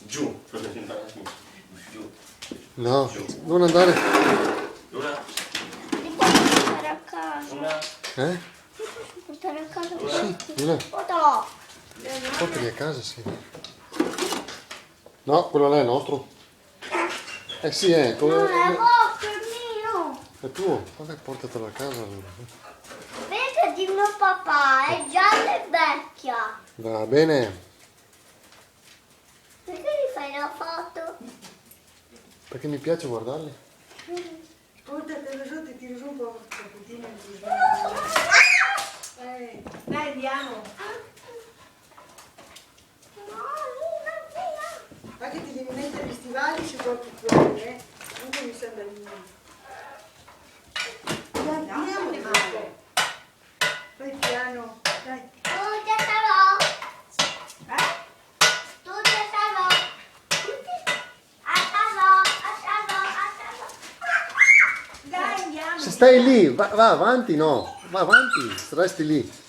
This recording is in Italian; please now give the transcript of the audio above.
Giù. Giù. No, non andare. Una. Ti posso portare a casa? Una. Eh? Ti posso portare a casa? Sì, Luna. Portalo. Portali a casa, sì. No, quello là è nostro. Eh sì, Non è vostro, è mio. è tuo. Vabbè, portatelo a casa allora. Questa è di mio papà, è gialla e vecchia. Va bene. Perché gli fai la foto? Perché mi piace guardarli. Portatelo su, ti tiro su un po' un pochettino di dai, andiamo. Ma che ti devi mettere gli stivali se porti fuori, Comunque mi sembra di no. Dai, andiamo di nuovo. Vai piano, dai. Tu già sarò. Tu già sarò. Dai, andiamo. Se stai lì, va avanti, no. Va avanti, resti lì.